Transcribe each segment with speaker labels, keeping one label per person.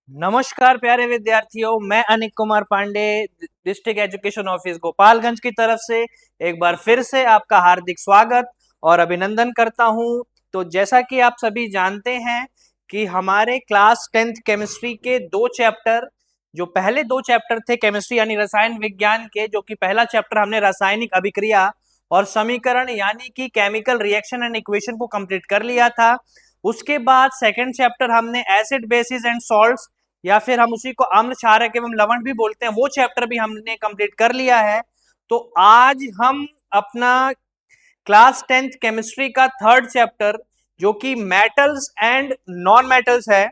Speaker 1: नमस्कार प्यारे विद्यार्थियों, मैं Anik Kumar Pandey district education office Gopalganj की तरफ से एक बार फिर से आपका हार्दिक स्वागत और अभिनंदन करता हूं। तो जैसा कि आप सभी जानते हैं कि हमारे क्लास 10th केमिस्ट्री के दो चैप्टर, जो पहले दो चैप्टर थे केमिस्ट्री यानी रसायन विज्ञान के, जो कि पहला चैप्टर हमने रासायनिक अभिक्रिया और समीकरण यानी कि केमिकल रिएक्शन एंड इक्वेशन को कंप्लीट कर लिया था। उसके बाद सेकंड चैप्टर हमने एसिड बेसिस एंड सॉल्ट्स या फिर हम उसी को अम्ल क्षारक एवं लवण भी बोलते हैं, वो चैप्टर भी हमने कंप्लीट कर लिया है। तो आज हम अपना क्लास 10th केमिस्ट्री का थर्ड चैप्टर, जो कि मेटल्स एंड नॉन मेटल्स है,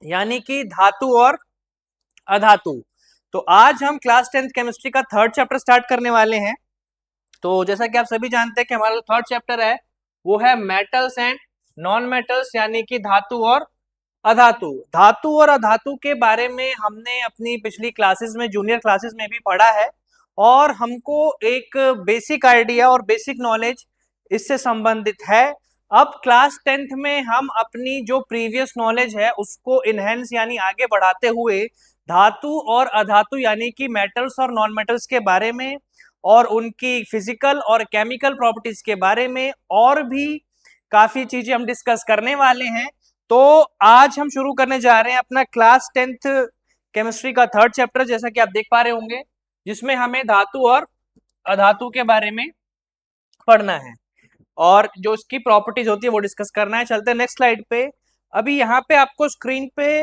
Speaker 1: यानी कि धातु और अधातु। तो आज हम क्लास 10th केमिस्ट्री का थर्ड चैप्टर स्टार्ट करने वाले हैं। तो जैसा कि आप सभी जानते हैं कि हमारा जो थर्ड चैप्टर है वो है मेटल्स एंड नॉन मेटल्स, यानी कि धातु और अधातु। धातु और अधातु के बारे में हमने अपनी पिछली क्लासेस में, जूनियर क्लासेस में भी पढ़ा है और हमको एक बेसिक आइडिया और बेसिक नॉलेज इससे संबंधित है। अब क्लास 10th में हम अपनी जो प्रीवियस नॉलेज है उसको इनहेंस यानी आगे बढ़ाते हुए धातु और अधातु यानी कि मेटल्स और नॉन मेटल्स के बारे में और उनकी फिजिकल और केमिकल प्रॉपर्टीज के बारे में और भी काफी चीजें हम डिस्कस करने वाले हैं। तो आज हम शुरू करने जा रहे हैं अपना क्लास 10th केमिस्ट्री का थर्ड चैप्टर, जैसा कि आप देख पा रहे होंगे, जिसमें हमें धातु और अधातु के बारे में पढ़ना है और जो उसकी प्रॉपर्टीज होती है वो डिस्कस करना है। चलते हैं नेक्स्ट स्लाइड पे। अभी यहाँ पे आपको स्क्रीन पे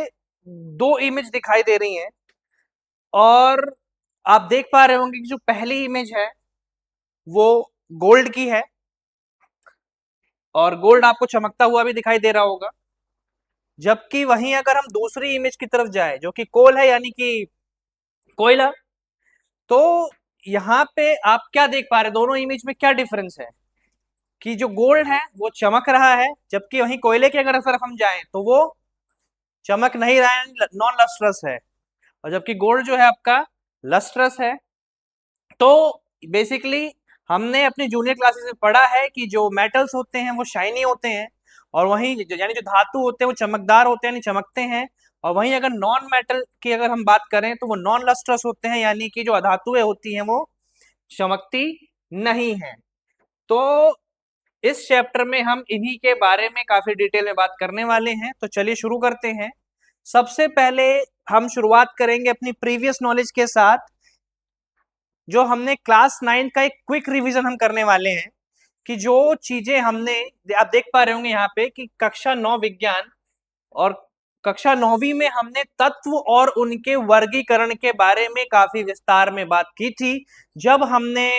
Speaker 1: दो इमेज दिखाई दे रही हैं और आप देख पा रहे होंगे कि जो पहली इमेज है वो गोल्ड की है और गोल्ड आपको चमकता हुआ भी दिखाई दे रहा होगा। जबकि वहीं अगर हम दूसरी इमेज की तरफ जाए जो कि कोल है यानी कि कोयला, तो यहाँ पे आप क्या देख पा रहे हैं, दोनों इमेज में क्या डिफरेंस है कि जो गोल्ड है वो चमक रहा है, जबकि वहीं कोयले की अगर तरफ हम जाएं तो वो चमक नहीं रहा है, नॉन लस्ट्रस है। और जबकि गोल्ड जो है आपका लस्ट्रस है। तो बेसिकली हमने अपनी जूनियर क्लासेस में पढ़ा है कि जो मेटल्स होते हैं वो शाइनी होते हैं और वहीं यानी जो धातु होते हैं वो चमकदार होते हैं यानी चमकते हैं। और वहीं अगर नॉन मेटल की अगर हम बात करें तो वो नॉन लस्ट्रस होते हैं, यानी कि जो अधातुएं होती हैं वो चमकती नहीं है। तो इस चैप्टर में हम इन्हीं के बारे में काफी डिटेल में बात करने वाले हैं। तो चलिए शुरू करते हैं। सबसे पहले हम शुरुआत करेंगे अपनी प्रीवियस नॉलेज के साथ। जो हमने क्लास 9 का एक क्विक रिवीजन हम करने वाले हैं कि जो चीजें हमने, आप देख पा रहे होंगे यहाँ पे कि कक्षा 9 विज्ञान और कक्षा 9वीं में हमने तत्व और उनके वर्गीकरण के बारे में काफी विस्तार में बात की थी। जब हमने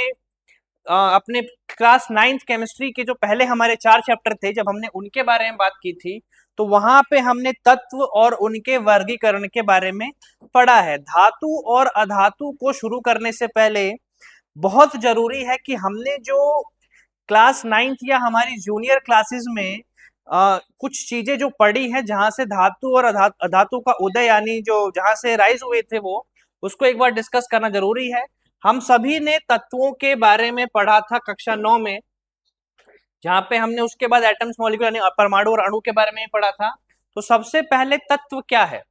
Speaker 1: अपने क्लास 9th केमिस्ट्री के जो पहले हमारे 4 चैप्टर थे, जब हमने उनके बारे में बात की थी तो वहां पे हमने तत्व और उनके वर्गीकरण के बारे में पढ़ा है। धातु और अधातु को शुरू करने से पहले बहुत जरूरी है कि हमने जो क्लास 9th या हमारी जूनियर क्लासेस में कुछ चीजें जो पढ़ी हैं, जहां से धातु और अधातु का उदय यानी जो जहां से राइज हुए थे वो, उसको एक बार डिस्कस करना जरूरी है। हम सभी ने तत्वों के बारे में पढ़ा था कक्षा 9 में, जहां पे हमने उसके बाद एटम्स, मॉलिक्यूल यानी परमाणु और अणु के बारे में पढ़ा था। तो सबसे पहले तत्व क्या है?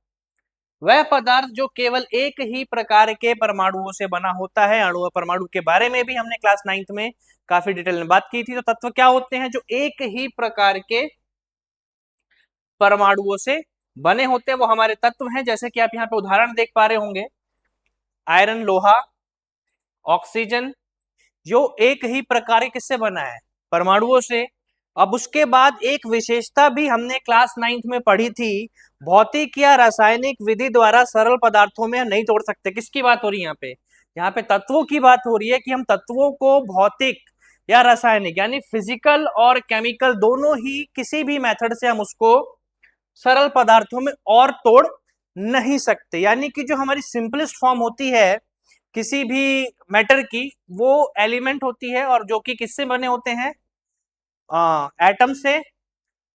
Speaker 1: वह पदार्थ जो केवल एक ही प्रकार के परमाणुओं से बना होता है। अणु और परमाणु के बारे में भी हमने क्लास 9th में काफी डिटेल में बात की थी। तो तत्व क्या होते हैं? जो एक ही प्रकार के परमाणुओं से बने होते हैं वो हमारे तत्व हैं। जैसे कि आप यहाँ पे उदाहरण देख पा रहे होंगे, आयरन लोहा, ऑक्सीजन, जो एक ही प्रकार के किससे बना है? परमाणुओं से। अब उसके बाद एक विशेषता भी हमने क्लास 9th में पढ़ी थी, भौतिक या रासायनिक विधि द्वारा सरल पदार्थों में नहीं तोड़ सकते। किसकी बात हो रही है यहाँ पे? यहाँ पे तत्वों की बात हो रही है कि हम तत्वों को भौतिक या रासायनिक यानी फिजिकल और केमिकल दोनों ही किसी भी मेथड से हम उसको सरल पदार्थों में और तोड़ नहीं सकते। यानी कि जो हमारी सिंपलेस्ट फॉर्म होती है किसी भी मैटर की, वो एलिमेंट होती है और जो कि किससे बने होते हैं? एटम से।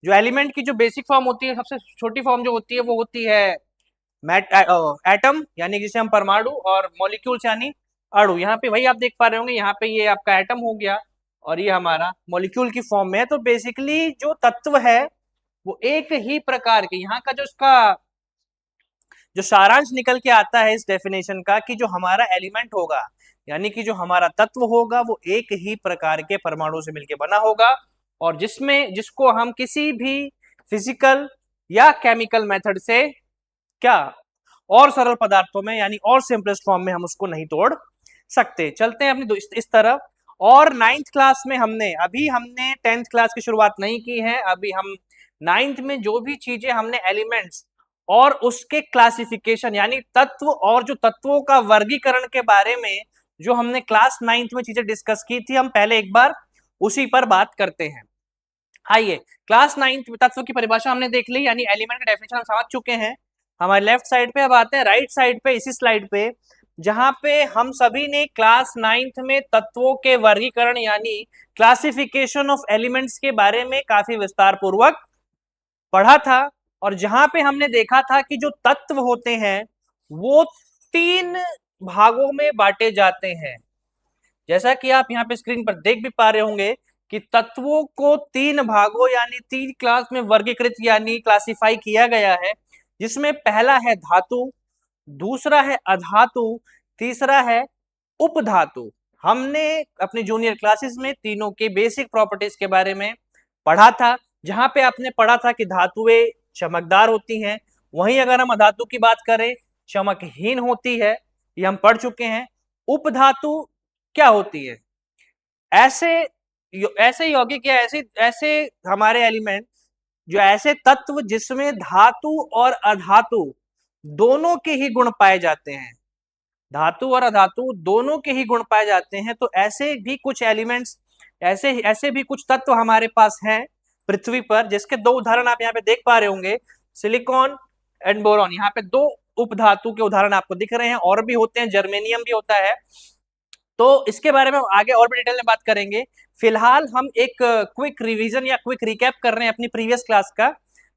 Speaker 1: जो एलिमेंट की जो बेसिक फॉर्म होती है, सबसे छोटी फॉर्म जो होती है वो होती है एटम, यानी जिसे हम परमाणु, और मॉलिक्यूल्स यानी अणु। यहाँ पे वही आप देख पा रहे होंगे, यहाँ पे ये आपका एटम हो गया और ये हमारा मॉलिक्यूल की फॉर्म में है। तो बेसिकली जो तत्व है वो एक ही प्रकार के, यहाँ का जो इसका जो सारांश निकल के आता है इस डेफिनेशन का कि जो हमारा एलिमेंट होगा यानी कि जो हमारा तत्व होगा वो एक ही प्रकार के परमाणु से मिलकर बना होगा और जिसको हम किसी भी फिजिकल या केमिकल मेथड से क्या और सरल पदार्थों में यानी और सिंपलेस्ट फॉर्म में हम उसको नहीं तोड़ सकते। चलते हैं अपनी इस तरफ। और नाइन्थ क्लास में हमने 10th क्लास की शुरुआत नहीं की है, अभी हम नाइन्थ में जो भी चीजें हमने एलिमेंट्स और उसके क्लासिफिकेशन यानी तत्व और जो तत्वों का वर्गीकरण के बारे में जो हमने क्लास 9th में चीजें डिस्कस की थी, हम पहले एक बार उसी पर बात करते हैं। आइए, क्लास 9th तत्व की परिभाषा हमने देख ली यानी एलिमेंट का डेफिनेशन हम समझ चुके हैं। हमारे लेफ्ट साइड पे अब आते हैं राइट साइड पे, इसी स्लाइड पे, जहां पे हम सभी ने क्लास 9th में तत्वों के वर्गीकरण यानी क्लासिफिकेशन ऑफ एलिमेंट्स के बारे में काफी विस्तार पूर्वक पढ़ा था और जहां पे हमने देखा था कि जो तत्व होते हैं वो 3 भागों में बांटे जाते हैं। जैसा कि आप यहाँ पे स्क्रीन पर देख भी पा रहे होंगे कि तत्वों को 3 भागों यानी 3 क्लास में वर्गीकृत यानी क्लासिफाई किया गया है, जिसमें पहला है धातु, दूसरा है अधातु, तीसरा है उपधातु। हमने अपने जूनियर क्लासेस में तीनों के बेसिक प्रॉपर्टीज के बारे में पढ़ा था, जहां पे आपने पढ़ा था कि धातुएं चमकदार होती हैं, वहीं अगर हम अधातु की बात करें चमकहीन होती है, ये हम पढ़ चुके हैं। उपधातु क्या होती है? ऐसे यौगिक या ऐसे हमारे एलिमेंट जो ऐसे तत्व जिसमें धातु और अधातु दोनों के ही गुण पाए जाते हैं, धातु और अधातु दोनों के ही गुण पाए जाते हैं, तो ऐसे भी कुछ एलिमेंट्स ऐसे भी कुछ तत्व हमारे पास हैं पृथ्वी पर, जिसके 2 उदाहरण आप यहाँ पे देख पा रहे होंगे, सिलिकॉन एंड बोरॉन। यहाँ पे 2 उपधातु के उदाहरण आपको दिख रहे हैं, और भी होते हैं, जर्मेनियम भी होता है। तो इसके बारे में आगे और भी डिटेल में बात करेंगे। फिलहाल हम एक क्विक रिवीजन या क्विक रिकैप कर रहे हैं अपनी प्रीवियस क्लास का,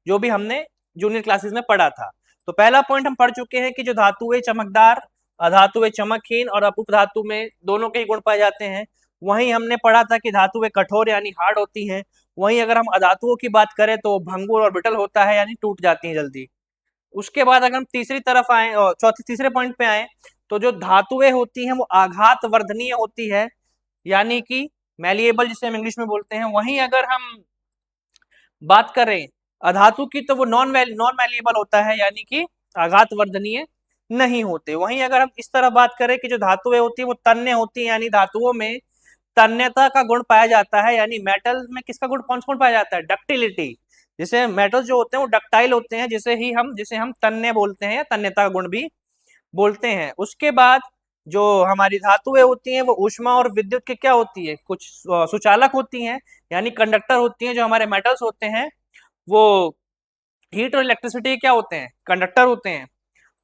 Speaker 1: जो भी हमने जूनियर क्लासेस में पढ़ा था। तो पहला पॉइंट हम पढ़ चुके हैं कि जो धातुएं चमकदार, अधातुएं चमकहीन और उपधातु में दोनों के ही गुण पाए जाते हैं। वहीं हमने पढ़ा था कि धातुएं कठोर यानी हार्ड होती हैं, वहीं अगर हम अधातुओं की बात करें तो भंगुर और ब्रिटल होता है यानी टूट जाती हैं जल्दी। उसके बाद अगर हम तीसरी तरफ आए और तीसरे पॉइंट पे आए तो जो धातुएं होती हैं वो आघात वर्धनीय होती है यानी कि मैलिएबल, जिसे हम इंग्लिश में बोलते हैं। वहीं अगर हम बात करें अधातु की तो वो नॉन मैलिएबल होता है यानी कि आघात वर्धनीय नहीं होते। वहीं अगर हम इस तरह बात करें कि जो धातुएं होती है वो तन्य होती है यानी धातुओं में तन्यता का गुण पाया जाता है, यानी मेटल में किसका गुण, कौन सा गुण पाया जाता है? डक्टिलिटी। जिसे मेटल जो होते हैं वो डक्टाइल होते हैं, जिसे हम तन्य बोलते हैं या तन्यता का गुण भी बोलते हैं। उसके बाद जो हमारी धातुएं होती हैं वो ऊष्मा और विद्युत के क्या होती है, कुछ सुचालक होती हैं यानी कंडक्टर होती हैं। जो हमारे मेटल्स होते हैं वो हीट और इलेक्ट्रिसिटी क्या होते हैं, कंडक्टर होते हैं।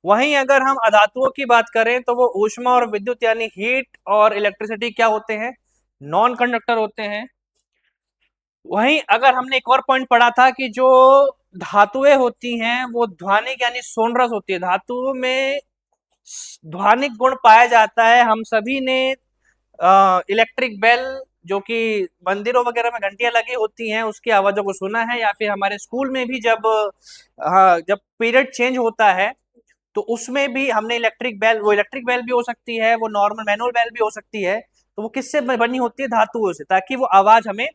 Speaker 1: वहीं अगर हम अधातुओं की बात करें तो वो ऊष्मा और विद्युत यानी हीट और इलेक्ट्रिसिटी क्या होते हैं, नॉन कंडक्टर होते हैं। वहीं अगर हमने एक और पॉइंट पढ़ा था कि जो धातुएं होती हैं वो ध्वनिक यानी सोनरस होती है, धातुओं में ध्वनिक गुण पाया जाता है। हम सभी ने इलेक्ट्रिक बेल जो कि मंदिरों वगैरह में घंटियां लगी होती हैं उसकी आवाजों को सुना है, या फिर हमारे स्कूल में भी जब पीरियड चेंज होता है तो उसमें भी हमने इलेक्ट्रिक बेल भी हो सकती है, वो नॉर्मल मैनुअल बेल भी हो सकती है, तो वो किससे बनी होती है, धातुओं से, ताकि वो आवाज हमें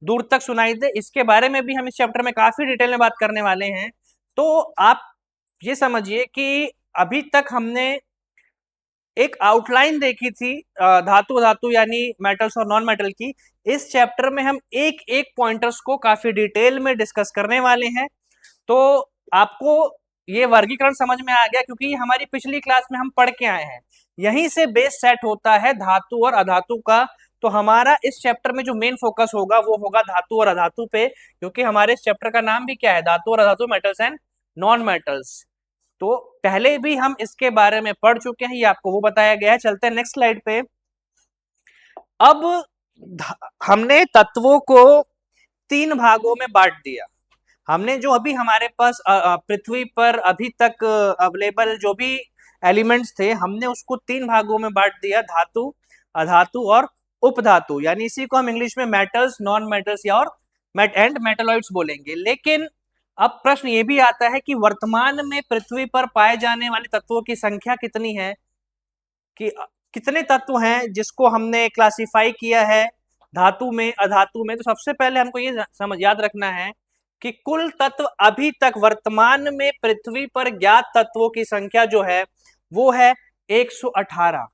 Speaker 1: दूर तक सुनाई दे। इसके बारे में भी हम इस चैप्टर में काफी डिटेल में बात करने वाले हैं। तो आप ये समझिए कि अभी तक हमने एक आउटलाइन देखी थी धातु धातु यानी मेटल्स और नॉन मेटल की। इस चैप्टर में हम एक एक पॉइंटर्स को काफी डिटेल में डिस्कस करने वाले हैं। तो आपको ये वर्गीकरण समझ में आ गया, क्योंकि हमारी पिछली क्लास में हम पढ़ के आए हैं। यहीं से बेस सेट होता है धातु और अधातु का। तो हमारा इस चैप्टर में जो मेन फोकस होगा वो होगा धातु और अधातु पे, क्योंकि हमारे इस चैप्टर का नाम भी क्या है, धातु और अधातु, मेटल्स एंड नॉन मेटल्स। तो पहले भी हम इसके बारे में पढ़ चुके हैं, ये आपको वो बताया गया है। चलते हैं नेक्स्ट स्लाइड पे। अब हमने तत्वों को 3 भागों में बांट दिया। हमने जो अभी हमारे पास पृथ्वी पर अभी तक अवेलेबल जो भी एलिमेंट्स थे, हमने उसको 3 भागों में बांट दिया, धातु, अधातु और उपधातु, यानी इसी को हम इंग्लिश में मेटल्स, नॉन मेटल्स या और मेटलॉइड्स बोलेंगे। लेकिन अब प्रश्न ये भी आता है कि वर्तमान में पृथ्वी पर पाए जाने वाले तत्वों की संख्या कितनी है, कि कितने तत्व हैं जिसको हमने क्लासिफाई किया है धातु में, अधातु में। तो सबसे पहले हमको ये समझ याद रखना है कि कुल तत्व अभी तक वर्तमान में पृथ्वी पर ज्ञात तत्वों की संख्या जो है वो है 118।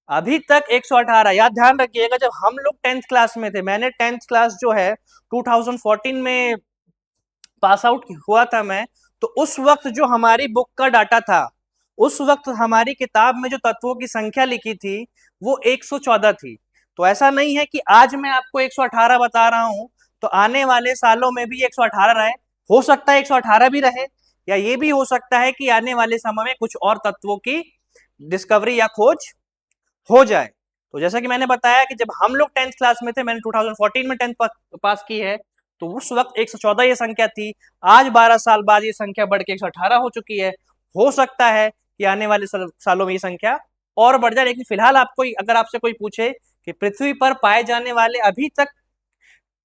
Speaker 1: अभी तक 118। याद ध्यान रखिएगा, जब हम लोग 10th क्लास में थे, मैंने 10th क्लास जो है 2014 में पास आउट हुआ था मैं, तो उस वक्त जो हमारी बुक का डाटा था, उस वक्त हमारी किताब में जो तत्वों की संख्या लिखी थी वो 114 थी। तो ऐसा नहीं है कि आज मैं आपको 118 बता रहा हूं तो आने वाले सालों में भी 118 रहे। हो सकता है 118 भी रहे, या ये भी हो सकता है कि आने वाले समय में कुछ और तत्वों की डिस्कवरी या खोज हो जाए। तो जैसा कि मैंने बताया कि जब हम लोग 10th क्लास में थे, मैंने 2014 में 10th पास की है, तो उस वक्त 114 ये संख्या थी। आज 12 साल बाद ये संख्या बढ़ के 118 हो चुकी है। हो सकता है कि आने वाले सालों में ये संख्या और बढ़ जाए, लेकिन फिलहाल आपको अगर आपसे कोई पूछे कि पृथ्वी पर पाए जाने वाले अभी तक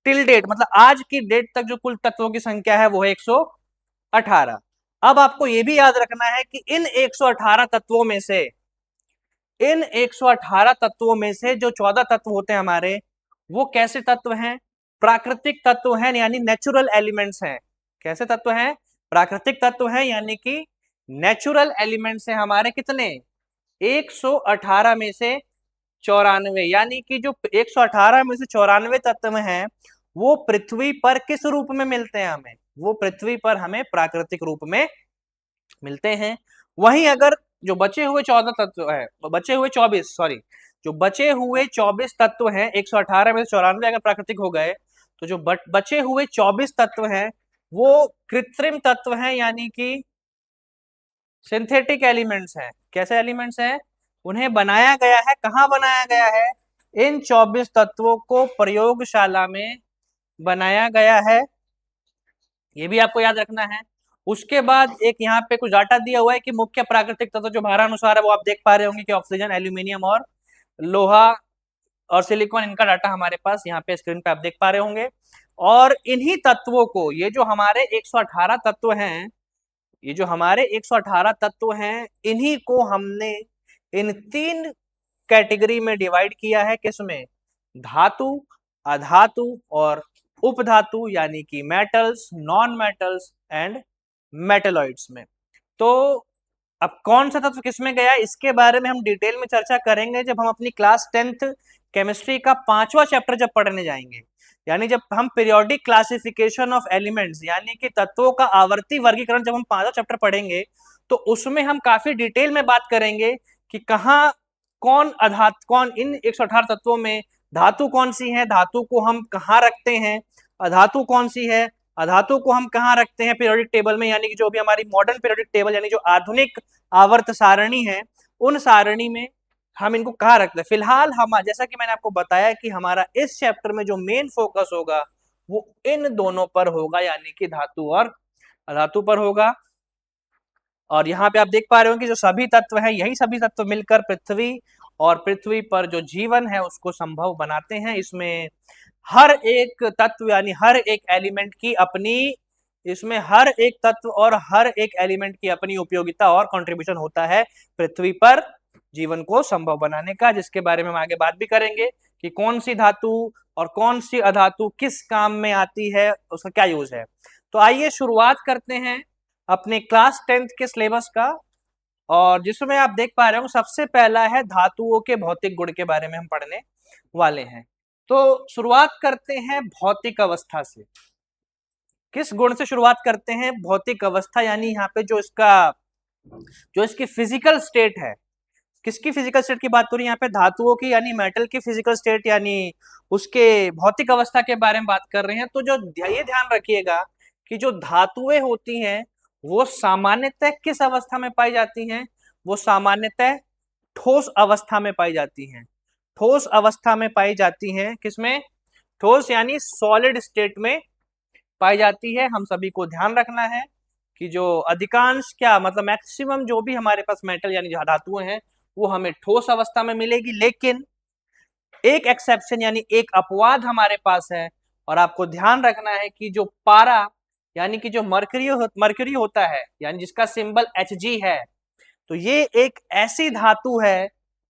Speaker 1: टिल डेट, मतलब आज की डेट तक जो कुल तत्वों की संख्या है वो है 118। अब आपको ये भी याद रखना है कि इन 118 तत्वों में से, इन 118 तत्वों में से जो 14 तत्व होते हैं हमारे, वो कैसे तत्व हैं? प्राकृतिक तत्व हैं, यानी नेचुरल एलिमेंट्स हैं। कैसे तत्व हैं? प्राकृतिक तत्व हैं, यानी कि नेचुरल एलिमेंट्स हैं हमारे। कितने? 118 में से 94, यानी कि जो 118 में से 94 तत्व हैं वो पृथ्वी पर किस रूप में मिलते हैं हमें? वो पृथ्वी पर हमें प्राकृतिक रूप में मिलते हैं। वहीं अगर जो बचे हुए 14 तत्व है, बचे हुए 24, सॉरी, जो बचे हुए 24 तत्व हैं, 118 में से 94 अगर प्राकृतिक हो गए, तो जो बचे हुए 24 तत्व हैं वो कृत्रिम तत्व हैं, यानी कि सिंथेटिक एलिमेंट्स हैं। कैसे एलिमेंट्स हैं? उन्हें बनाया गया है, कहाँ बनाया गया है? इन 24 तत्वों को प्रयोगशाला में बनाया गया है, ये भी आपको याद रखना है। उसके बाद एक यहाँ पे कुछ डाटा दिया हुआ है कि मुख्य प्राकृतिक तत्व जो भारानुसार है वो आप देख पा रहे होंगे कि ऑक्सीजन, एल्यूमिनियम और लोहा और सिलिकॉन, इनका डाटा हमारे पास यहाँ पे स्क्रीन पे आप देख पा रहे होंगे। और इन्हीं तत्वों को, ये जो हमारे 118 तत्व हैं, ये जो हमारे 118 तत्व हैं, इन्हीं को हमने इन 3 कैटेगरी में डिवाइड किया है। किसमें? धातु, अधातु और उपधातु, यानी कि metals, non metals and metalloids में। तो अब कौन सा तत्व किसमें गया, इसके बारे में हम डिटेल में चर्चा करेंगे जब हम अपनी क्लास 10th केमिस्ट्री का 5वां चैप्टर जब पढ़ने जाएंगे, यानी जब हम पीरियोडिक क्लासिफिकेशन ऑफ एलिमेंट्स, यानी कि तत्वों का आवर्ती वर्गीकरण जब हम 5वां चैप्टर पढ़ेंगे, तो उसमें हम काफी डिटेल में बात करेंगे कि कहाँ कौन इन 118 तत्वों में धातु कौन सी है, धातु को हम कहाँ रखते हैं, अधातु कौन सी है, अधातु को हम कहाँ रखते हैं पीरियोडिक टेबल में, यानी कि जो भी हमारी मॉडर्न पीरियोडिक टेबल, यानी जो आधुनिक आवर्त सारणी है, उन सारणी में हम इनको कहाँ रखते हैं। फिलहाल हम, जैसा कि मैंने आपको बताया कि हमारा इस चैप्टर में जो मेन फोकस होगा वो इन दोनों पर होगा, यानी कि धातु और अधातु पर होगा। और यहाँ पे आप देख पा रहे हो कि जो सभी तत्व हैं, यही सभी तत्व मिलकर पृथ्वी और पृथ्वी पर जो जीवन है उसको संभव बनाते हैं। इसमें हर एक तत्व, यानी हर एक एलिमेंट की अपनी, इसमें हर एक तत्व और हर एक एलिमेंट की अपनी उपयोगिता और कंट्रीब्यूशन होता है पृथ्वी पर जीवन को संभव बनाने का, जिसके बारे में हम आगे बात भी करेंगे कि कौन सी धातु और कौन सी अधातु किस काम में आती है, उसका क्या यूज है। तो आइए शुरुआत करते हैं अपने क्लास 10th के सिलेबस का, और जिसमें आप देख पा रहे हो सबसे पहला है धातुओं के भौतिक गुण के बारे में हम पढ़ने वाले हैं। तो शुरुआत करते हैं भौतिक अवस्था से। किस गुण से शुरुआत करते हैं? भौतिक अवस्था, यानी यहाँ पे जो इसकी फिजिकल स्टेट है। किसकी फिजिकल स्टेट की बात हो रही है यहाँ पे? धातुओं की, यानी मेटल की फिजिकल स्टेट, यानी उसके भौतिक अवस्था के बारे में बात कर रहे हैं। तो जो ये ध्यान रखिएगा कि जो धातुएं होती हैं वो सामान्यतः किस अवस्था में पाई जाती हैं? वो सामान्यतः ठोस अवस्था में पाई जाती हैं। ठोस अवस्था में पाई जाती हैं। किसमें? ठोस यानी सॉलिड स्टेट में पाई जाती है। हम सभी को ध्यान रखना है कि जो अधिकांश, क्या मतलब मैक्सिमम जो भी हमारे पास मेटल यानी धातुएं हैं वो हमें ठोस अवस्था में मिलेगी, लेकिन एक एक्सेप्शन यानी एक अपवाद हमारे पास है। और आपको ध्यान रखना है कि जो पारा यानी कि जो मर्क्यूरी होता है, यानी जिसका सिंबल Hg है, तो ये एक ऐसी धातु है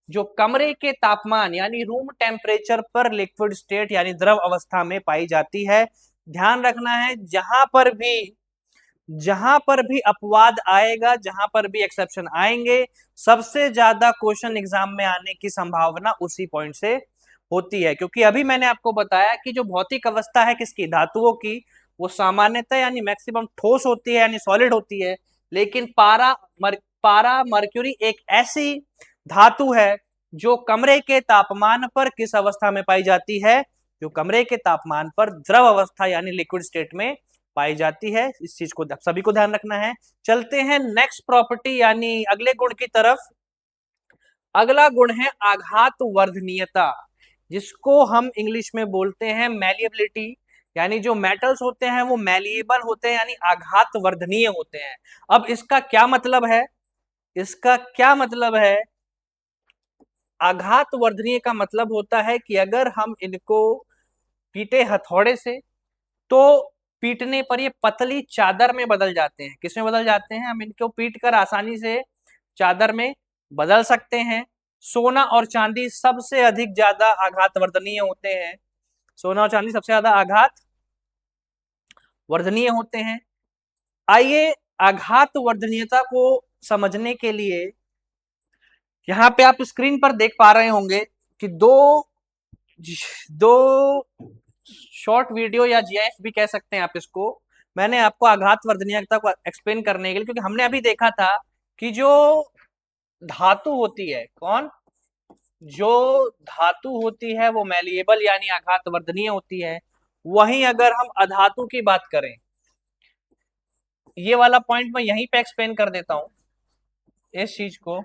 Speaker 1: जो कमरे के तापमान यानी रूम टेम्परेचर पर लिक्विड स्टेट यानी द्रव अवस्था में पाई जाती है। ध्यान रखना है, जहां पर भी अपवाद आएगा, जहां पर भी एक्सेप्शन आएंगे, सबसे ज्यादा क्वेश्चन एग्जाम में आने की संभावना उसी पॉइंट से होती है। क्योंकि अभी मैंने आपको बताया कि जो भौतिक अवस्था है किसकी, धातुओं की, वो सामान्यतः यानी मैक्सिमम ठोस होती है यानी सॉलिड होती है। लेकिन पारा मर्क्यूरी एक ऐसी धातु है जो कमरे के तापमान पर किस अवस्था में पाई जाती है, जो कमरे के तापमान पर द्रव अवस्था यानी लिक्विड स्टेट में पाई जाती है। इस चीज को सभी को ध्यान रखना है। चलते हैं नेक्स्ट प्रॉपर्टी यानी अगले गुण की तरफ। अगला गुण है आघात वर्धनीयता, जिसको हम इंग्लिश में बोलते हैं मैलिएबिलिटी। यानी जो मेटल्स होते हैं वो मैलिएबल होते हैं यानी आघात वर्धनीय होते हैं। अब इसका क्या मतलब है, इसका क्या मतलब है, आघात वर्धनीय का मतलब होता है कि अगर हम इनको पीटे हथौड़े से, तो पीटने पर ये पतली चादर में बदल जाते हैं। किसमें बदल जाते हैं, हम इनको पीट कर आसानी से चादर में बदल सकते हैं। सोना और चांदी सबसे अधिक ज्यादा आघात वर्धनीय होते हैं। सोना और चांदी सबसे ज्यादा आघात वर्धनीय होते हैं। आइए आघात वर्धनीयता को समझने के लिए, यहां पे आप स्क्रीन पर देख पा रहे होंगे कि दो दो शॉर्ट वीडियो या जीआईएफ भी कह सकते हैं आप इसको, मैंने आपको आघात वर्धनीयता को एक्सप्लेन करने के लिए, क्योंकि हमने अभी देखा था कि जो धातु होती है, कौन, जो धातु होती है वो मैलिएबल यानी आघात वर्धनीय होती है। वहीं अगर हम अधातु की बात करें, ये वाला पॉइंट मैं यहीं पे एक्सप्लेन कर देता हूं इस चीज को।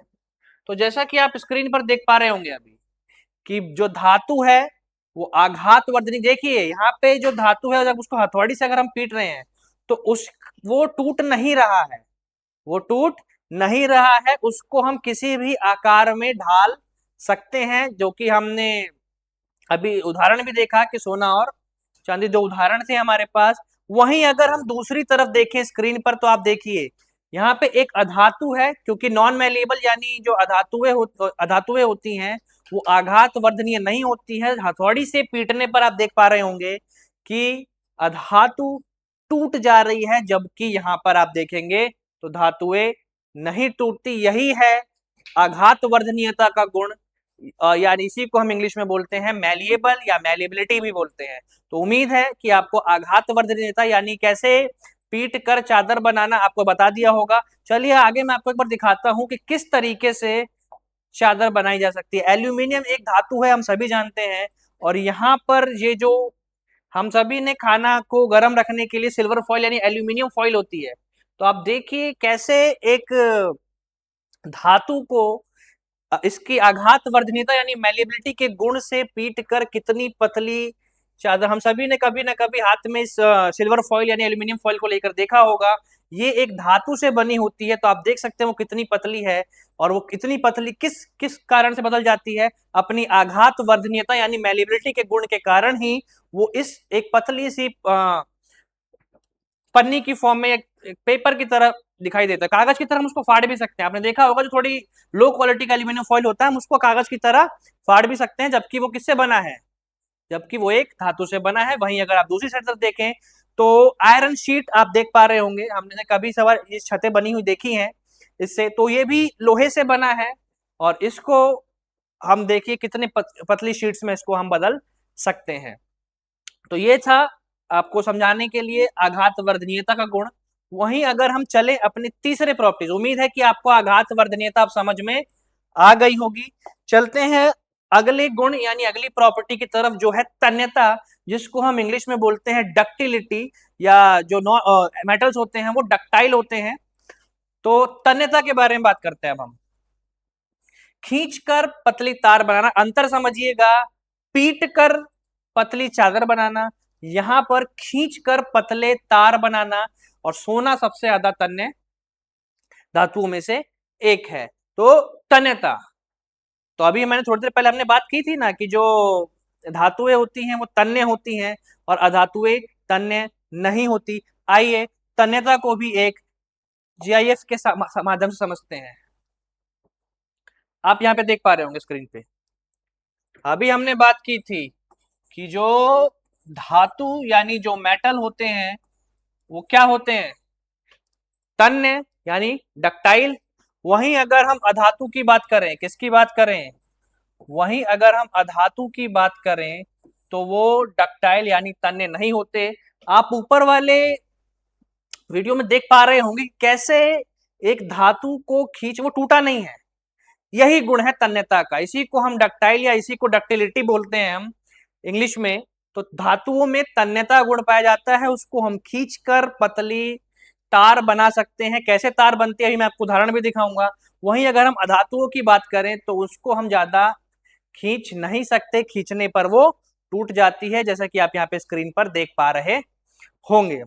Speaker 1: तो जैसा कि आप स्क्रीन पर देख पा रहे होंगे अभी कि जो धातु है वो आघात वर्धनी, देखिए यहाँ पे जो धातु है जब उसको हथौड़ी से अगर हम पीट रहे हैं तो वो टूट नहीं रहा है, वो टूट नहीं रहा है, उसको हम किसी भी आकार में ढाल सकते हैं, जो कि हमने अभी उदाहरण भी देखा कि सोना और चांदी दो उदाहरण थे हमारे पास। वहीं अगर हम दूसरी तरफ देखें स्क्रीन पर, तो आप देखिए यहाँ पे एक अधातु है, क्योंकि नॉन मैलिएबल यानी जो अधातुएं होती हैं वो आघात वर्धनीय नहीं होती है। हथौड़ी से पीटने पर आप देख पा रहे होंगे कि अधातु टूट जा रही है, जबकि यहाँ पर आप देखेंगे तो धातुएं नहीं टूटती। यही है आघात वर्धनीयता का गुण, यानी इसी को हम इंग्लिश में बोलते हैं मैलिएबल या मैलिएबिलिटी भी बोलते हैं। तो उम्मीद है कि आपको आघात वर्धनीयता यानी कैसे पीट कर चादर बनाना आपको बता दिया होगा। चलिए आगे मैं आपको एक बार दिखाता हूं कि किस तरीके से चादर बनाई जा सकती है। एल्यूमिनियम एक धातु है, हम सभी जानते हैं, और यहाँ पर ये जो हम सभी ने खाना को गर्म रखने के लिए सिल्वर फॉइल यानी एल्यूमिनियम फॉइल होती है। तो आप देखिए कैसे एक धातु को इसकी आघात वर्धनीयता यानी मैलिएबिलिटी के गुण से पीट कर कितनी पतली चादर, हम सभी ने कभी ना कभी हाथ में सिल्वर फॉइल यानी एल्यूमिनियम फॉइल को लेकर देखा होगा। ये एक धातु से बनी होती है, तो आप देख सकते हैं वो कितनी पतली है, और वो कितनी पतली किस किस कारण से बदल जाती है, अपनी आघात वर्धनीयता यानी मैलिएबिलिटी के गुण के कारण ही वो इस एक पतली सी पन्नी की फॉर्म में, एक पेपर की तरह दिखाई देता है। कागज की तरह हम उसको फाड़ भी सकते हैं, आपने देखा होगा जो थोड़ी लो क्वालिटी का एल्यूमिनियम फॉइल होता है हम उसको कागज की तरह फाड़ भी सकते हैं, जबकि वो किससे बना है, जबकि वो एक धातु से बना है। वहीं अगर आप दूसरी साइड तरफ देखें तो आयरन शीट आप देख पा रहे होंगे, हमने कभी सवार ये छतें बनी हुई देखी हैं इससे, तो ये भी लोहे से बना है, और इसको हम देखिए कितने पतली शीट्स में इसको हम बदल सकते हैं। तो ये था आपको समझाने के लिए आघात वर्धनीयता का गुण। वहीं अगर हम चले अपने तीसरे प्रॉपर्टीज, उम्मीद है कि आपको आघात वर्धनीयता आप समझ में आ गई होगी। चलते हैं अगले गुण यानी अगली प्रॉपर्टी की तरफ, जो है तन्यता, जिसको हम इंग्लिश में बोलते हैं डक्टिलिटी, या जो मेटल्स होते हैं वो डक्टाइल होते हैं। तो तन्यता के बारे में बात करते हैं अब हम। खींचकर पतली तार बनाना, अंतर समझिएगा, पीट कर पतली चादर बनाना, यहां पर खींचकर पतले तार बनाना, और सोना सबसे ज्यादा तन्य धातुओं में से एक है। तो तन्यता, तो अभी मैंने थोड़ी देर पहले हमने बात की थी ना कि जो धातुएं होती हैं वो तन्य होती हैं और अधातुएं तन्य नहीं होती। आइए तन्यता को भी एक जीआईएफ के माध्यम से समझते हैं। आप यहाँ पे देख पा रहे होंगे स्क्रीन पे, अभी हमने बात की थी कि जो धातु यानी जो मेटल होते हैं वो क्या होते हैं, तन्य यानी डक्टाइल। वहीं अगर हम अधातु की बात करें, किसकी बात करें, वहीं अगर हम अधातु की बात करें तो वो डक्टाइल यानी तन्य नहीं होते। आप ऊपर वाले वीडियो में देख पा रहे होंगे कैसे एक धातु को खींच, वो टूटा नहीं है, यही गुण है तन्यता का। इसी को हम डक्टाइल या इसी को डक्टिलिटी बोलते हैं हम इंग्लिश में। तो धातुओं में तन्यता गुण पाया जाता है, उसको हम खींचकर पतली तार बना सकते हैं। कैसे तार बनती है अभी मैं आपको उदाहरण भी दिखाऊंगा। वहीं अगर हम अधातुओं की बात करें तो उसको हम ज्यादा खींच नहीं सकते, खींचने पर वो टूट जाती है, जैसा कि आप यहाँ पे स्क्रीन पर देख पा रहे होंगे।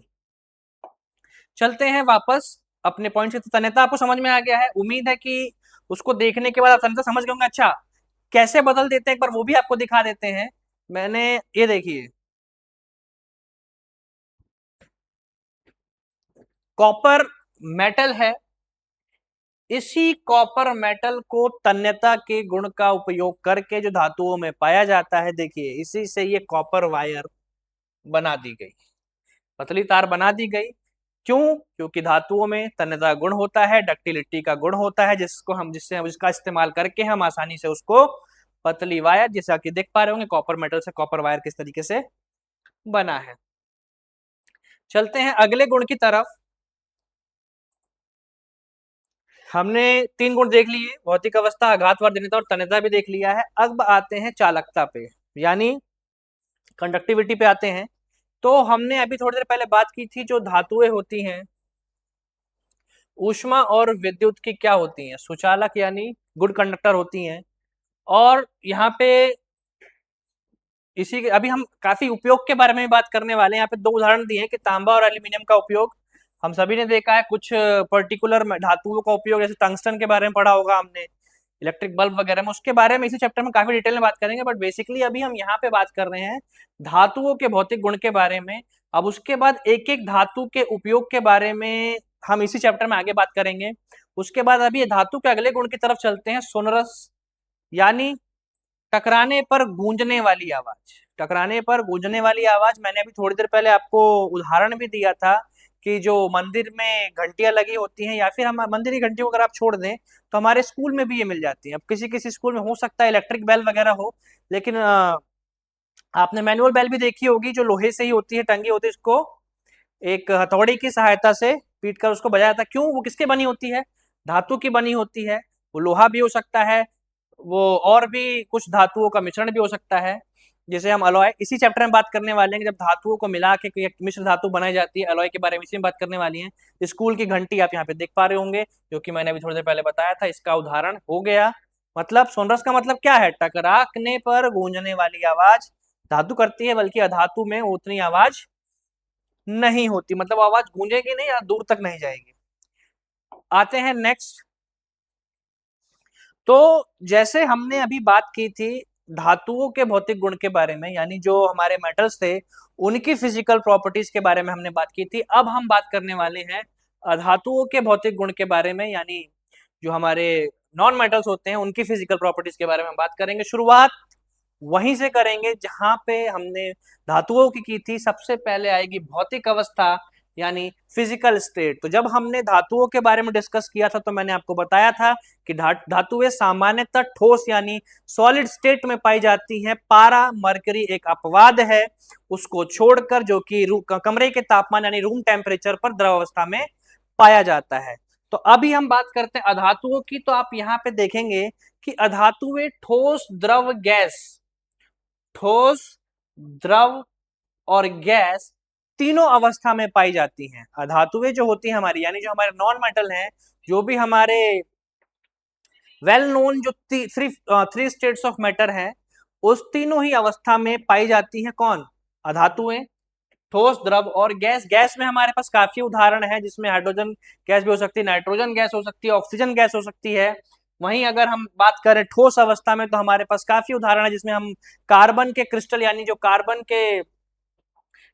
Speaker 1: चलते हैं वापस अपने पॉइंट से। तो तन्यता आपको समझ में आ गया है, उम्मीद है कि उसको देखने के बाद आप तन्यता समझ गए होंगे। अच्छा कैसे बदल देते हैं एक बार वो भी आपको दिखा देते हैं। मैंने ये देखिए कॉपर मेटल है, इसी कॉपर मेटल को तन्यता के गुण का उपयोग करके जो धातुओं में पाया जाता है, देखिए इसी से ये कॉपर वायर बना दी गई, पतली तार बना दी गई। क्यों? क्योंकि धातुओं में तन्यता गुण होता है, डक्टिलिटी का गुण होता है, जिससे हम इसका इस्तेमाल करके हम आसानी से उसको पतली वायर, जैसा कि देख पा रहे होंगे कॉपर मेटल से कॉपर वायर किस तरीके से बना है। चलते हैं अगले गुण की तरफ। हमने 3 गुण देख लिए, भौतिक अवस्था, आघात वर्धनीयता और तन्यता भी देख लिया है। अब आते हैं चालकता पे, यानी कंडक्टिविटी पे आते हैं। तो हमने अभी थोड़ी देर पहले बात की थी, जो धातुएं होती हैं ऊष्मा और विद्युत की क्या होती हैं, सुचालक यानी गुड कंडक्टर होती हैं। और यहाँ पे इसी के अभी हम काफी उपयोग के बारे में बात करने वाले हैं। यहाँ पे 2 उदाहरण दिए हैं कि तांबा और एल्यूमिनियम का उपयोग हम सभी ने देखा है, कुछ पर्टिकुलर धातुओं का उपयोग, जैसे टंगस्टन के बारे में पढ़ा होगा हमने, इलेक्ट्रिक बल्ब वगैरह में, उसके बारे में इसी चैप्टर में काफी डिटेल में बात करेंगे। बट बेसिकली अभी हम यहाँ पे बात कर रहे हैं धातुओं के भौतिक गुण के बारे में। अब उसके बाद एक एक धातु के उपयोग के बारे में हम इसी चैप्टर में आगे बात करेंगे। उसके बाद अभी धातु के अगले गुण की तरफ चलते हैं, सोनरस यानी टकराने पर गूंजने वाली आवाज। टकराने पर गूंजने वाली आवाज, मैंने अभी थोड़ी देर पहले आपको उदाहरण भी दिया था कि जो मंदिर में घंटियां लगी होती हैं, या फिर हम मंदिर की घंटियों को अगर आप छोड़ दें तो हमारे स्कूल में भी ये मिल जाती है। अब किसी किसी स्कूल में हो सकता है इलेक्ट्रिक बेल वगैरह हो, लेकिन आपने मैनुअल बेल भी देखी होगी, जो लोहे से ही होती है, टंगी होती है, इसको एक हथौड़ी की सहायता से पीट कर उसको बजाया था। क्यों? वो किसके बनी होती है? धातु की बनी होती है। वो लोहा भी हो सकता है, वो और भी कुछ धातुओं का मिश्रण भी हो सकता है, जिसे हम अलॉय इसी चैप्टर में बात करने वाले हैं। जब धातुओं को मिला के कोई एक मिश्र धातु बनाई जाती है, अलॉय के बारे में इसी में बात करने वाली है। स्कूल की घंटी आप यहाँ पे देख पा रहे होंगे, जो कि मैंने अभी थोड़ी देर पहले बताया था, इसका उदाहरण हो गया। मतलब सोनरस का मतलब क्या है? टकराने पर गूंजने वाली आवाज धातु करती है, बल्कि अधातु में उतनी आवाज नहीं होती, मतलब आवाज गूंजेगी नहीं या दूर तक नहीं जाएगी। आते हैं नेक्स्ट। तो जैसे हमने अभी बात की थी धातुओं के भौतिक गुण के बारे में, यानी जो हमारे मेटल्स थे उनकी फिजिकल प्रॉपर्टीज के बारे में हमने बात की थी। अब हम बात करने वाले हैं अधातुओं के भौतिक गुण के बारे में, यानी जो हमारे नॉन मेटल्स होते हैं उनकी फिजिकल प्रॉपर्टीज के बारे में हम बात करेंगे। शुरुआत वहीं से करेंगे जहां पे हमने धातुओं की थी। सबसे पहले आएगी भौतिक अवस्था, यानी फिजिकल स्टेट। तो जब हमने धातुओं के बारे में डिस्कस किया था तो मैंने आपको बताया था कि धातुएं सामान्यतः ठोस यानी सॉलिड स्टेट में पाई जाती हैं। पारा मरकरी एक अपवाद है, उसको छोड़कर, जो कि कमरे के तापमान यानी रूम टेम्परेचर पर द्रव अवस्था में पाया जाता है। तो अभी हम बात करते हैं अधातुओं की। तो आप यहाँ पे देखेंगे कि अधातुएं ठोस, द्रव, गैस, ठोस, द्रव और गैस तीनों अवस्था में पाई जाती हैं। अधातुएं जो होती हैं हमारी, यानी जो हमारे नॉन मेटल हैं, जो भी हमारे वेल नोन जो थ्री स्टेट्स ऑफ मैटर हैं, उस तीनों ही अवस्था में पाई जाती हैं। कौन? अधातुएं, ठोस, द्रव और गैस। गैस में हमारे पास काफी उदाहरण है, जिसमें हाइड्रोजन गैस भी हो सकती है, नाइट्रोजन गैस हो सकती है, ऑक्सीजन गैस हो सकती है। वहीं अगर हम बात करें ठोस अवस्था में, तो हमारे पास काफी उदाहरण है, जिसमें हम कार्बन के क्रिस्टल, यानी जो कार्बन के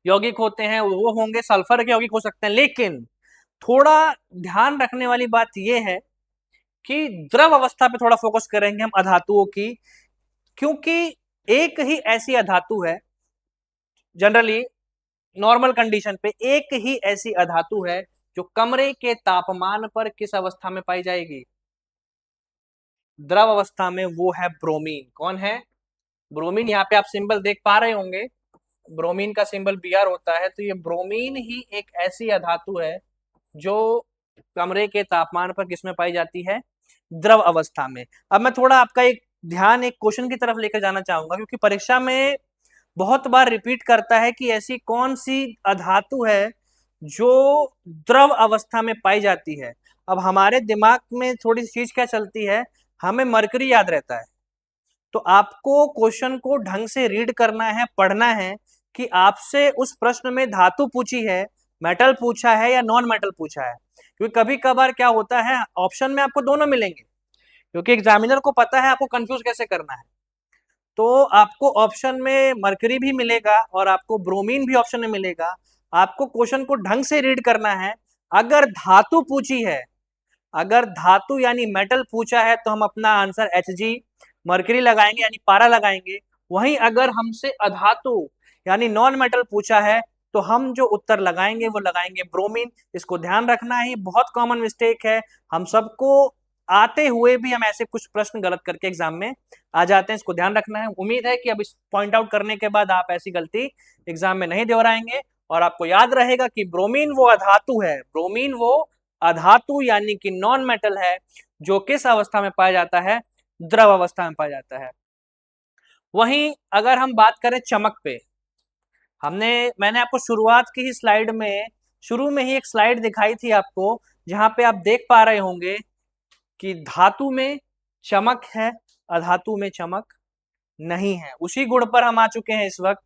Speaker 1: यौगिक होते हैं वो होंगे, सल्फर के यौगिक हो सकते हैं। लेकिन थोड़ा ध्यान रखने वाली बात यह है कि द्रव अवस्था पे थोड़ा फोकस करेंगे हम अधातुओं की, क्योंकि एक ही ऐसी अधातु है, जनरली नॉर्मल कंडीशन पे एक ही ऐसी अधातु है जो कमरे के तापमान पर किस अवस्था में पाई जाएगी? द्रव अवस्था में। वो है ब्रोमीन। कौन है? ब्रोमीन। यहाँ पे आप सिंबल देख पा रहे होंगे, ब्रोमीन का सिंबल Br होता है। तो ये ब्रोमीन ही एक ऐसी अधातु है जो कमरे के तापमान पर किसमें पाई जाती है? द्रव अवस्था में। अब मैं थोड़ा आपका एक ध्यान एक क्वेश्चन की तरफ लेकर जाना चाहूंगा, क्योंकि परीक्षा में बहुत बार रिपीट करता है कि ऐसी कौन सी अधातु है जो द्रव अवस्था में पाई जाती है। अब हमारे दिमाग में थोड़ी सी चीज क्या चलती है, हमें मरकरी याद रहता है। तो आपको क्वेश्चन को ढंग से रीड करना है, पढ़ना है कि आपसे उस प्रश्न में धातु पूछी है, मेटल पूछा है या नॉन मेटल पूछा है। क्योंकि कभी कभार क्या होता है, ऑप्शन में आपको दोनों मिलेंगे, क्योंकि एग्जामिनर को पता है आपको कंफ्यूज कैसे करना है। तो आपको ऑप्शन में मरकरी भी मिलेगा और आपको ब्रोमीन भी ऑप्शन में मिलेगा। आपको क्वेश्चन को ढंग से रीड करना है। अगर धातु पूछी है, अगर धातु यानी मेटल पूछा है, तो हम अपना आंसर Hg मरकरी लगाएंगे यानी पारा लगाएंगे। वहीं अगर हमसे अधातु यानी नॉन मेटल पूछा है, तो हम जो उत्तर लगाएंगे वो लगाएंगे ब्रोमीन। इसको ध्यान रखना है, बहुत कॉमन मिस्टेक है, हम सबको आते हुए भी हम ऐसे कुछ प्रश्न गलत करके एग्जाम में आ जाते हैं। इसको ध्यान रखना है। उम्मीद है कि अब इस पॉइंट आउट करने के बाद आप ऐसी गलती एग्जाम में नहीं दोहराएंगे और आपको याद रहेगा कि ब्रोमीन वो अधातु है, ब्रोमीन वो अधातु यानी कि नॉन मेटल है जो किस अवस्था में पाया जाता है? द्रव अवस्था में पाया जाता है। वहीं अगर हम बात करें चमक पे, मैंने आपको शुरुआत की ही स्लाइड में, शुरू में ही एक स्लाइड दिखाई थी आपको, जहां पे आप देख पा रहे होंगे कि धातु में चमक है, अधातु में चमक नहीं है। उसी गुण पर हम आ चुके हैं इस वक्त।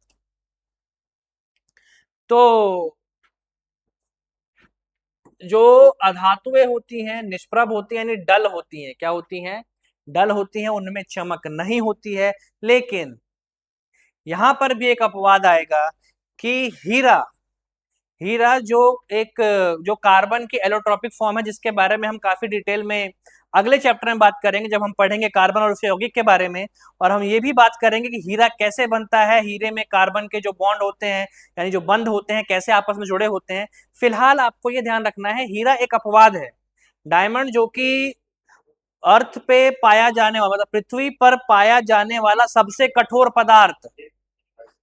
Speaker 1: तो जो अधातुएं होती हैं निष्प्रभ होती हैं, यानी डल होती हैं। क्या होती हैं? डल होती हैं, उनमें चमक नहीं होती है। लेकिन यहां पर भी एक अपवाद आएगा कि हीरा, हीरा जो कार्बन की एलोट्रॉपिक फॉर्म है, जिसके बारे में हम काफी डिटेल में अगले चैप्टर में बात करेंगे जब हम पढ़ेंगे कार्बन और उसके यौगिक के बारे में। और हम ये भी बात करेंगे कि हीरा कैसे बनता है, हीरे में कार्बन के जो बॉन्ड होते हैं यानी जो बंध होते हैं कैसे आपस में जुड़े होते हैं। फिलहाल आपको ये ध्यान रखना है, हीरा एक अपवाद है। डायमंड जो कि अर्थ पे पाया जाने वाला, मतलब पृथ्वी पर पाया जाने वाला सबसे कठोर पदार्थ,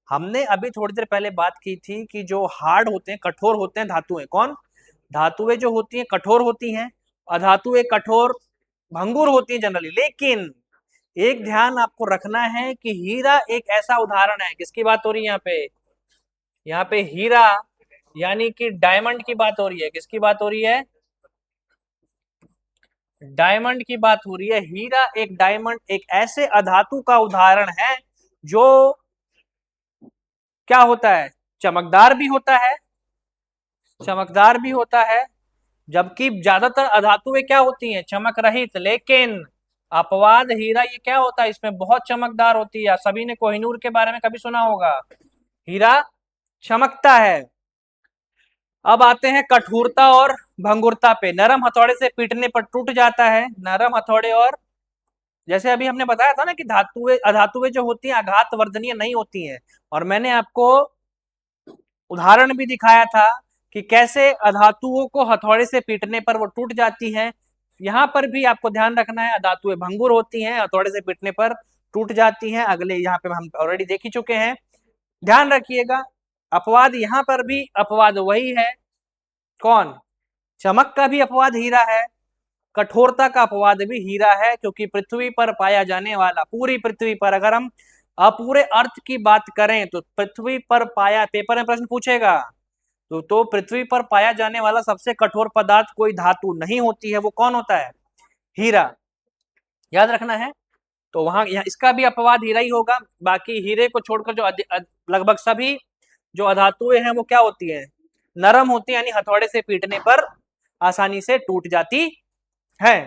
Speaker 1: हमने अभी थोड़ी देर पहले बात की थी कि जो हार्ड होते हैं, कठोर होते हैं धातुएं। कौन? धातुएं जो होती हैं कठोर होती हैं, अधातुएं कठोर भंगुर होती हैं जनरली। लेकिन एक ध्यान आपको रखना है कि हीरा एक ऐसा उदाहरण है। किसकी बात हो रही है यहाँ पे? यहाँ पे हीरा यानी कि डायमंड की बात हो रही है। किसकी बात हो रही है? डायमंड की बात हो रही है। हीरा एक डायमंड एक ऐसे अधातु का उदाहरण है जो क्या होता है? चमकदार भी होता है, चमकदार भी होता है। जबकि ज्यादातर अधातुएं क्या होती हैं? चमक रहित। लेकिन अपवाद हीरा ये क्या होता है? इसमें बहुत चमकदार होती है। सभी ने कोहिनूर के बारे में कभी सुना होगा। हीरा चमकता है। अब आते हैं कठोरता और भंगुरता पे। नरम हथौड़े से पीटने पर टूट जाता है। नरम हथौड़े और, जैसे अभी हमने बताया था ना कि धातुएं अधातुएं जो होती हैं आघात वर्धनीय नहीं होती हैं, और मैंने आपको उदाहरण भी दिखाया था कि कैसे अधातुओं को हथौड़े से पीटने पर वो टूट जाती हैं। यहां पर भी आपको ध्यान रखना है, धातुएं भंगुर होती हैं, हथौड़े से पीटने पर टूट जाती हैं। अगले यहाँ पे हम ऑलरेडी देख ही चुके हैं। ध्यान रखिएगा, अपवाद यहां पर भी अपवाद वही है। कौन? चमक का भी अपवाद हीरा है, कठोरता का अपवाद भी हीरा है। क्योंकि पृथ्वी पर पाया जाने वाला, पूरी पृथ्वी पर अगर हम अपूरे अर्थ की बात करें तो पृथ्वी पर पाया, पेपर में प्रश्न पूछेगा तो पृथ्वी पर पाया जाने वाला सबसे कठोर पदार्थ कोई धातु नहीं होती है। वो कौन होता है? हीरा। याद रखना है। तो वहां इसका भी अपवाद हीरा ही होगा। बाकी हीरे को छोड़कर जो लगभग सभी जो अधातुएं हैं वो क्या होती है? नरम होती है, यानी हथौड़े से पीटने पर आसानी से टूट जाती है।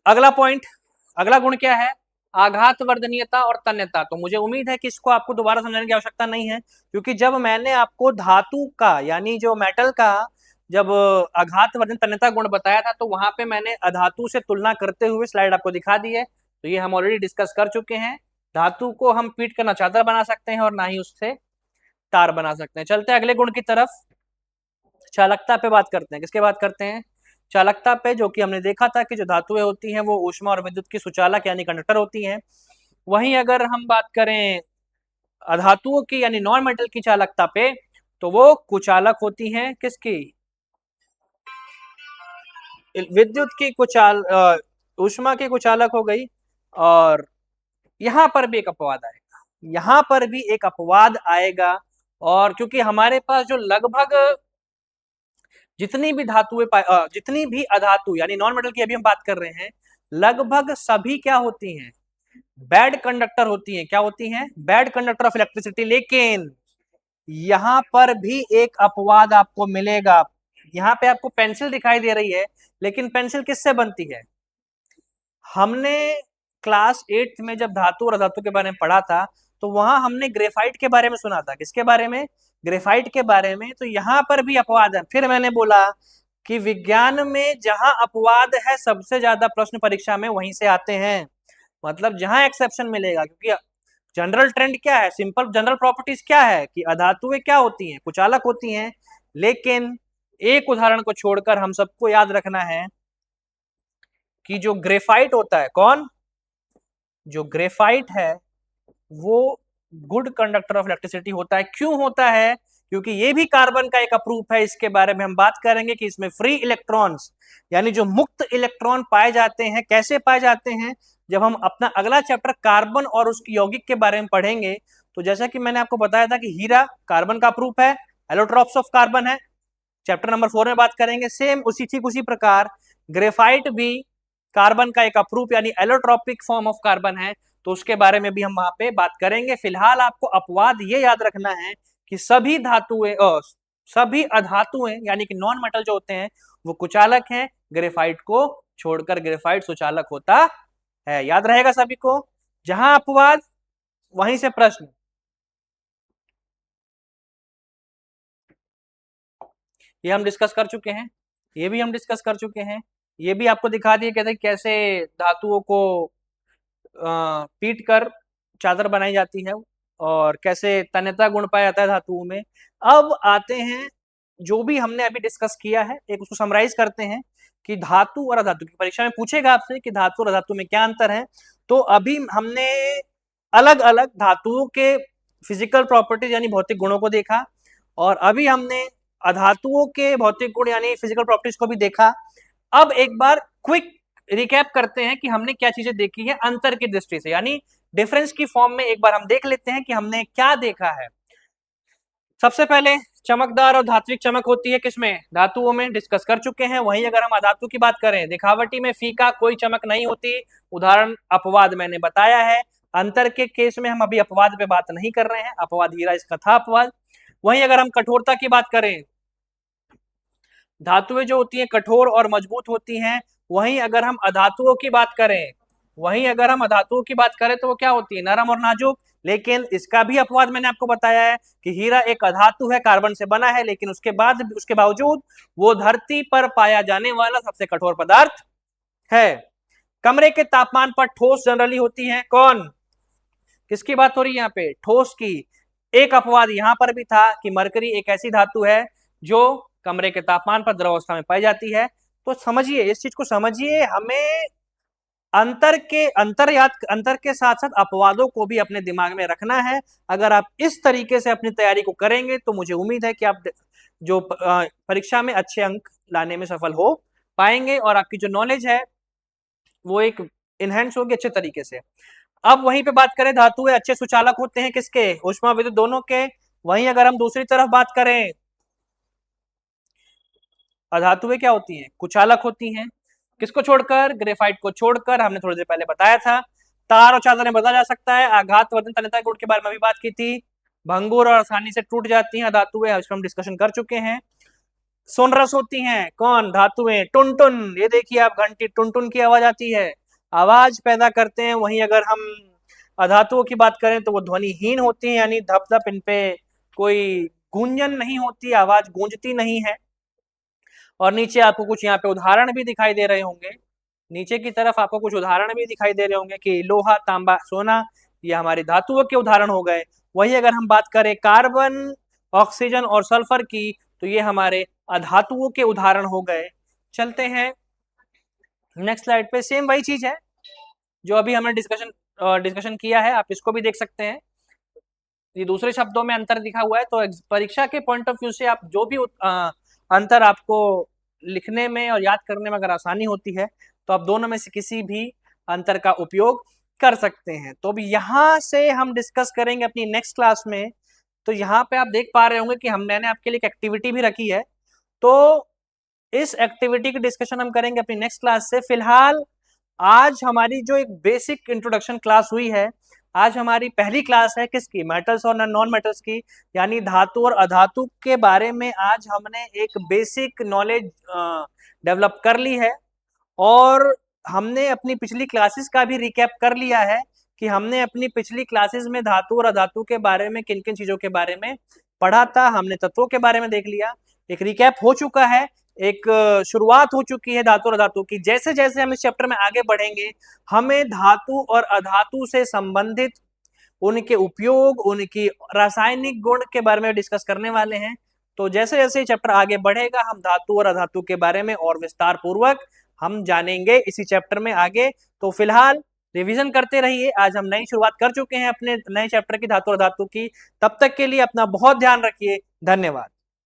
Speaker 1: अगला पॉइंट, अगला गुण क्या है? आघात वर्धनीयता और तन्यता। तो मुझे उम्मीद है कि इसको आपको दोबारा समझाने की आवश्यकता नहीं है, क्योंकि जब मैंने आपको धातु का यानी जो मेटल का जब आघात वर्धन तन्यता गुण बताया था, तो वहां पे मैंने अधातु से तुलना करते हुए स्लाइड आपको दिखा दी है। तो ये हम ऑलरेडी डिस्कस कर चुके हैं। धातु को हम पीट कर ना चादर बना सकते हैं और ना ही उससे तार बना सकते हैं। चलते हैं अगले गुण की तरफ। चालकता पे बात करते हैं। किसके बात करते हैं? चालकता पे, जो कि हमने देखा था कि जो धातुएं होती हैं वो ऊष्मा और विद्युत की सुचालक यानी कंडक्टर होती हैं। वहीं अगर हम बात करें अधातुओं की यानी नॉन मेटल की चालकता पे, तो वो कुचालक होती हैं। किसकी? विद्युत की ऊष्मा की कुचालक हो गई। और यहां पर भी एक अपवाद आएगा, यहां पर भी एक अपवाद आएगा। और क्योंकि हमारे पास जो लगभग जितनी भी जितनी भी अधातु यानी नॉन मेटल की अभी हम बात कर रहे हैं, लगभग सभी क्या होती हैं? बैड कंडक्टर होती हैं। क्या होती हैं? Bad conductor of electricity. लेकिन यहां पर भी एक अपवाद आपको मिलेगा। यहां पे आपको पेंसिल दिखाई दे रही है, लेकिन पेंसिल किससे बनती है? हमने क्लास 8 में जब धातु और अधातु के बारे में पढ़ा था, तो वहां हमने ग्रेफाइट के बारे में सुना था। किसके बारे में? ग्रेफाइट के बारे में। तो यहां पर भी अपवाद है। फिर मैंने बोला कि विज्ञान में जहां अपवाद है, सबसे ज्यादा प्रश्न परीक्षा में वहीं से आते हैं। मतलब जहां एक्सेप्शन मिलेगा, क्योंकि जनरल ट्रेंड क्या है, सिंपल जनरल प्रॉपर्टीज क्या है कि अधातुएं क्या होती हैं? कुचालक होती हैं। लेकिन एक उदाहरण को छोड़कर हम सबको याद रखना है कि जो ग्रेफाइट होता है, कौन? जो ग्रेफाइट है वो गुड कंडक्टर ऑफ इलेक्ट्रिसिटी होता है। क्यों होता है? क्योंकि ये भी कार्बन का एक अप्रूफ है। इसके बारे में हम बात करेंगे कि इसमें फ्री इलेक्ट्रॉन्स यानी जो मुक्त इलेक्ट्रॉन पाए जाते हैं। कैसे पाए जाते हैं? जब हम अपना अगला चैप्टर कार्बन और उसकी यौगिक के बारे में पढ़ेंगे, तो जैसा कि मैंने आपको बताया था कि हीरा कार्बन का अप्रूफ है, एलोट्रॉप्स ऑफ कार्बन है। चैप्टर नंबर 4 में बात करेंगे। सेम उसी प्रकार ग्रेफाइट भी कार्बन का एक अप्रूफ यानी एलोट्रॉपिक फॉर्म ऑफ कार्बन है। तो उसके बारे में भी हम वहां पे बात करेंगे। फिलहाल आपको अपवाद ये याद रखना है कि सभी धातुएं सभी अधातुएं यानी कि नॉन मेटल जो होते हैं वो कुचालक हैं, ग्रेफाइट को छोड़कर। ग्रेफाइट सुचालक होता है। याद रहेगा सभी को? जहां अपवाद वहीं से प्रश्न। ये हम डिस्कस कर चुके हैं, ये भी हम डिस्कस कर चुके हैं। ये भी आपको दिखा दिए कहते कैसे धातुओं को पीट कर चादर बनाई जाती है और कैसे तन्यता गुण पाया जाता है धातुओं में। अब आते हैं जो भी हमने अभी डिस्कस किया है, एक उसको समराइज करते हैं कि धातु और अधातु की परीक्षा में पूछेगा आपसे कि धातु और अधातु में क्या अंतर है। तो अभी हमने अलग अलग धातुओं के फिजिकल प्रॉपर्टीज यानी भौतिक गुणों को देखा, और अभी हमने अधातुओं के भौतिक गुण यानी फिजिकल प्रॉपर्टीज को भी देखा। अब एक बार क्विक रिकैप करते हैं कि हमने क्या चीजें देखी है अंतर की दृष्टि से, यानी डिफरेंस की फॉर्म में एक बार हम देख लेते हैं कि हमने क्या देखा है। सबसे पहले चमकदार और धात्विक चमक होती है किसमें? धातुओं में। डिस्कस कर चुके हैं। वहीं अगर हम अधातु की बात करें, दिखावटी में फीका कोई चमक नहीं होती। उदाहरण अपवाद मैंने बताया है। अंतर के केस में हम अभी अपवाद पे बात नहीं कर रहे हैं। अपवाद हीरा इसका था अपवाद। वहीं अगर हम कठोरता की बात करें, धातुएं जो होती हैं कठोर और मजबूत होती हैं। वहीं अगर हम अधातुओं की बात करें, तो वो क्या होती है? नरम और नाजुक। लेकिन इसका भी अपवाद मैंने आपको बताया है कि हीरा एक अधातु है, कार्बन से बना है, लेकिन उसके बावजूद वो धरती पर पाया जाने वाला सबसे कठोर पदार्थ है। कमरे के तापमान पर ठोस जनरली होती है। कौन? किसकी बात हो रही है यहाँ पे? ठोस की। एक अपवाद यहां पर भी था कि मरकरी एक ऐसी धातु है जो कमरे के तापमान पर द्रवावस्था में पाई जाती है। तो समझिए, इस चीज को समझिए। हमें अंतर के साथ साथ अपवादों को भी अपने दिमाग में रखना है। अगर आप इस तरीके से अपनी तैयारी को करेंगे तो मुझे उम्मीद है कि आप जो परीक्षा में अच्छे अंक लाने में सफल हो पाएंगे और आपकी जो नॉलेज है वो एक इनहेंस होगी अच्छे तरीके से। अब वहीं पे बात करें, धातुएं अच्छे सुचालक होते हैं किसके? ऊष्मा विद्युत दोनों के। वहीं अगर हम दूसरी तरफ बात करें, अधातुएं क्या होती हैं? कुचालक होती हैं। किसको छोड़कर? ग्रेफाइट को छोड़कर। हमने थोड़ी देर पहले बताया था। तार और चादर में बदला जा सकता है। आघात वर्धन तन्यता गुण के बारे में भी बात की थी। भंगुर और आसानी से टूट जाती हैं धातुएं, इस पर हम डिस्कशन कर चुके हैं। सोनरस होती हैं। कौन? धातुएं। टुन टुन, ये देखिए आप, घंटी टुन टुन की आवाज आती है। आवाज पैदा करते हैं, वहीं अगर हम अधातुओं की बात करें तो वो ध्वनिहीन होती हैं, यानी धप धप इन पे कोई गूंजन नहीं होती, आवाज गूंजती नहीं है। और नीचे आपको कुछ यहाँ पे उदाहरण भी दिखाई दे रहे होंगे, नीचे की तरफ आपको कुछ उदाहरण भी दिखाई दे रहे होंगे कि लोहा, तांबा, सोना, ये हमारी धातुओं के उदाहरण हो गए। वही अगर हम बात करें कार्बन, ऑक्सीजन और सल्फर की, तो ये हमारे अधातुओं के उदाहरण हो गए। चलते हैं नेक्स्ट स्लाइड पे, सेम वही चीज है जो अभी हमने डिस्कशन किया है, आप इसको भी देख सकते हैं। ये दूसरे शब्दों में अंतर दिखा हुआ है, तो परीक्षा के पॉइंट ऑफ व्यू से आप जो भी अंतर आपको लिखने में और याद करने में अगर आसानी होती है, तो आप दोनों में से किसी भी अंतर का उपयोग कर सकते हैं। तो अब यहाँ से हम डिस्कस करेंगे अपनी नेक्स्ट क्लास में। तो यहाँ पे आप देख पा रहे होंगे कि मैंने आपके लिए एक एक्टिविटी भी रखी है, तो इस एक्टिविटी की डिस्कशन हम करेंगे अपनी नेक्स्ट क्लास से। फिलहाल आज हमारी जो एक बेसिक इंट्रोडक्शन क्लास हुई है, आज हमारी पहली क्लास है किसकी, मेटल्स और नॉन मेटल्स की, यानी धातु और अधातु के बारे में आज हमने एक बेसिक नॉलेज डेवलप कर ली है। और हमने अपनी पिछली क्लासेस का भी रिकैप कर लिया है कि हमने अपनी पिछली क्लासेस में धातु और अधातु के बारे में किन किन चीजों के बारे में पढ़ा था, हमने तत्वों के बारे में देख लिया, एक रिकैप हो चुका है, एक शुरुआत हो चुकी है धातु और अधातु की। जैसे जैसे हम इस चैप्टर में आगे बढ़ेंगे, हमें धातु और अधातु से संबंधित उनके उपयोग, उनकी रासायनिक गुण के बारे में डिस्कस करने वाले हैं। तो जैसे जैसे चैप्टर आगे बढ़ेगा, हम धातु और अधातु के बारे में और विस्तार पूर्वक हम जानेंगे इसी चैप्टर में आगे। तो फिलहाल रिवीजन करते रहिए, आज हम नई शुरुआत कर चुके हैं अपने नए चैप्टर की, धातु और अधातु की। तब तक के लिए अपना बहुत ध्यान रखिए, धन्यवाद।